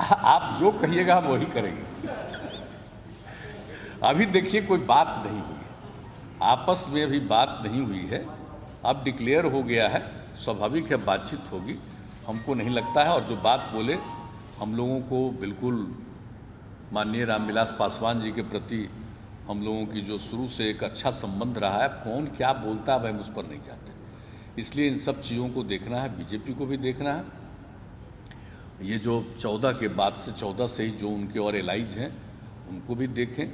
आप जो कहिएगा हम वही करेंगे। अभी देखिए कोई बात नहीं हुई है, आपस में अभी बात नहीं हुई है, अब डिक्लेयर हो गया है, स्वाभाविक है बातचीत होगी। हमको नहीं लगता है, और जो बात बोले हम लोगों को बिल्कुल माननीय रामविलास पासवान जी के प्रति हम लोगों की जो शुरू से एक अच्छा संबंध रहा है, कौन क्या बोलता है हम उस पर नहीं जाते, इसलिए इन सब चीज़ों को देखना है, बीजेपी को भी देखना है। ये जो 14 के बाद से 14 से ही जो उनके और एलाइज हैं उनको भी देखें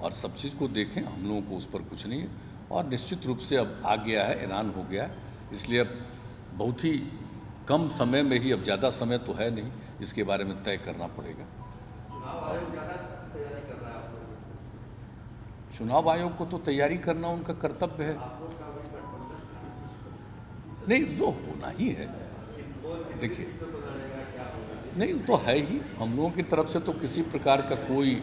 और सब चीज़ को देखें, हम लोगों को उस पर कुछ नहीं है। और निश्चित रूप से अब आ गया है, ऐलान हो गया है, इसलिए अब बहुत ही कम समय में ही, अब ज़्यादा समय तो है नहीं, इसके बारे में तय करना पड़ेगा। चुनाव आयोग को तो तैयारी करना उनका कर्तव्य है, नहीं तो होना ही है। देखिए नहीं तो है ही, हम लोगों की तरफ से तो किसी प्रकार का कोई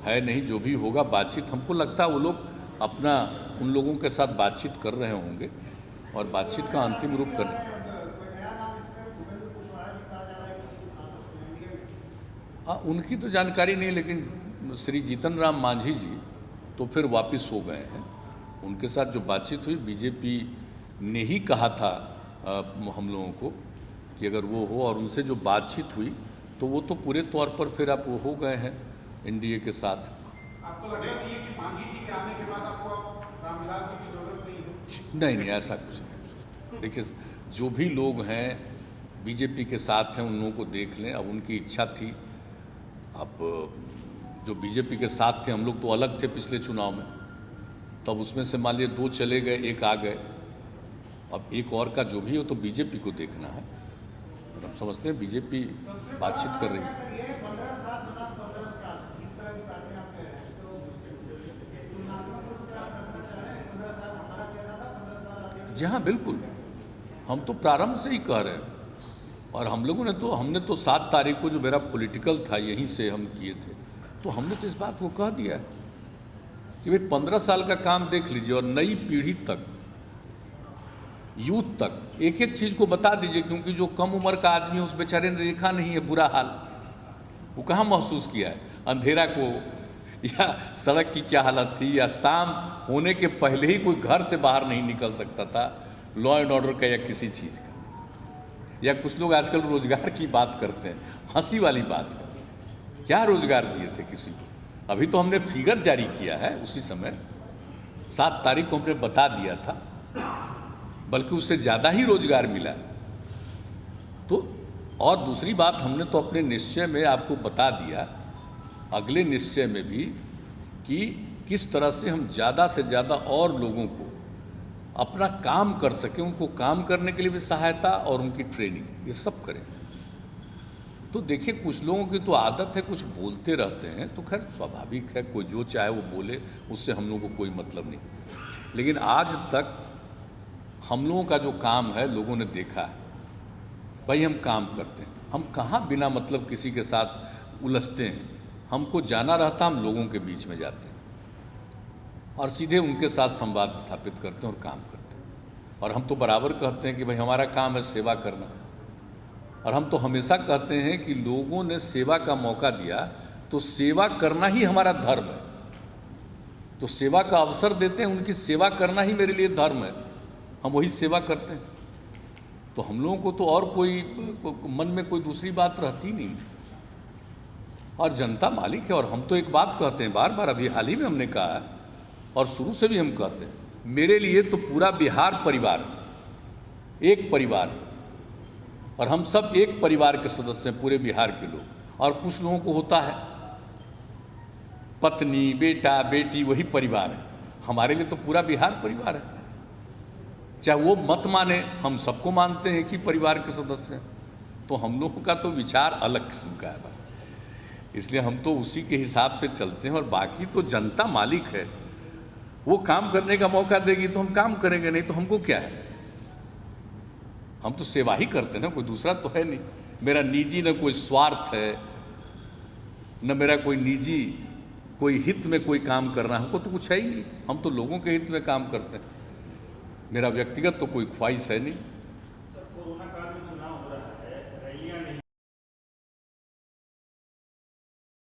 है नहीं, जो भी होगा बातचीत, हमको लगता है वो लोग अपना उन लोगों के साथ बातचीत कर रहे होंगे और बातचीत का अंतिम रूप कर। उनकी तो जानकारी नहीं, लेकिन श्री जीतन राम मांझी जी तो फिर वापस हो गए हैं। उनके साथ जो बातचीत हुई, बीजेपी ने ही कहा था हम लोगों को कि अगर वो हो, और उनसे जो बातचीत हुई तो वो तो पूरे तौर पर फिर आप वो हो गए हैं एनडीए के साथ। आपको लगता है कि मांझी जी के आने के बाद आपको रामविलास जी की जरूरत नहीं है? नहीं नहीं, ऐसा कुछ नहीं। देखिए जो भी लोग हैं बीजेपी के साथ हैं उन लोगों को देख लें, अब उनकी इच्छा थी। अब जो बीजेपी के साथ थे, हम लोग तो अलग थे पिछले चुनाव में, तब उसमें से मान लीजिए 2 चले गए, 1 आ गए, अब एक और का जो भी हो तो बीजेपी को देखना है। और हम समझते हैं बीजेपी बातचीत कर रही है। जी हाँ बिल्कुल, हम तो प्रारंभ से ही कह रहे हैं, और हम लोगों ने तो हमने तो 7 तारीख को जो मेरा पॉलिटिकल था यहीं से हम किए थे, तो हमने तो इस बात को कह दिया कि भाई 15 साल का काम देख लीजिए और नई पीढ़ी तक, यूथ तक एक एक चीज़ को बता दीजिए, क्योंकि जो कम उम्र का आदमी है उस बेचारे ने देखा नहीं है बुरा हाल, वो कहाँ महसूस किया है अंधेरा को, या सड़क की क्या हालत थी, या शाम होने के पहले ही कोई घर से बाहर नहीं निकल सकता था लॉ एंड ऑर्डर का या किसी चीज़ का। या कुछ लोग आजकल रोजगार की बात करते हैं, हंसी वाली बात है, क्या रोजगार दिए थे किसी को? अभी तो हमने फिगर जारी किया है, उसी समय 7 तारीख को हमने बता दिया था, बल्कि उससे ज़्यादा ही रोजगार मिला। तो और दूसरी बात, हमने तो अपने निश्चय में आपको बता दिया, अगले निश्चय में भी, कि किस तरह से हम ज़्यादा से ज़्यादा और लोगों को अपना काम कर सकें, उनको काम करने के लिए भी सहायता और उनकी ट्रेनिंग, ये सब करें। तो देखिए कुछ लोगों की तो आदत है कुछ बोलते रहते हैं, तो खैर स्वाभाविक है, कोई जो चाहे वो बोले, उससे हम लोगों को कोई मतलब नहीं। लेकिन आज तक हम लोगों का जो काम है लोगों ने देखा है, भाई हम काम करते हैं, हम कहाँ बिना मतलब किसी के साथ उलझते हैं। हमको जाना रहता, हम लोगों के बीच में जाते हैं और सीधे उनके साथ संवाद स्थापित करते हैं और काम करते हैं। और हम तो बराबर कहते हैं कि भाई हमारा काम है सेवा करना, और हम तो हमेशा कहते हैं कि लोगों ने सेवा का मौका दिया तो सेवा करना ही हमारा धर्म है, तो सेवा का अवसर देते हैं, उनकी सेवा करना ही मेरे लिए धर्म है, हम वही सेवा करते हैं। तो हम लोगों को तो और कोई मन में कोई दूसरी बात रहती नहीं, और जनता मालिक है। और हम तो एक बात कहते हैं बार बार, अभी हाल ही में हमने कहा है और शुरू से भी हम कहते हैं, मेरे लिए तो पूरा बिहार परिवार एक परिवार, और हम सब एक परिवार के सदस्य हैं, पूरे बिहार के लोग। और कुछ लोगों को होता है पत्नी बेटा बेटी वही परिवार है, हमारे लिए तो पूरा बिहार परिवार है, चाहे वो मत माने, हम सबको मानते हैं कि परिवार के सदस्य हैं। तो हम लोगों का तो विचार अलग किस्म का है, इसलिए हम तो उसी के हिसाब से चलते हैं। और बाकी तो जनता मालिक है, वो काम करने का मौका देगी तो हम काम करेंगे, नहीं तो हमको क्या है, हम तो सेवा ही करते हैं ना, कोई दूसरा तो है नहीं। मेरा निजी न कोई स्वार्थ है, न मेरा कोई निजी कोई हित में कोई काम करना, हमको तो कुछ है ही नहीं, हम तो लोगों के हित में काम करते हैं। मेरा व्यक्तिगत तो कोई ख्वाहिश है नहीं।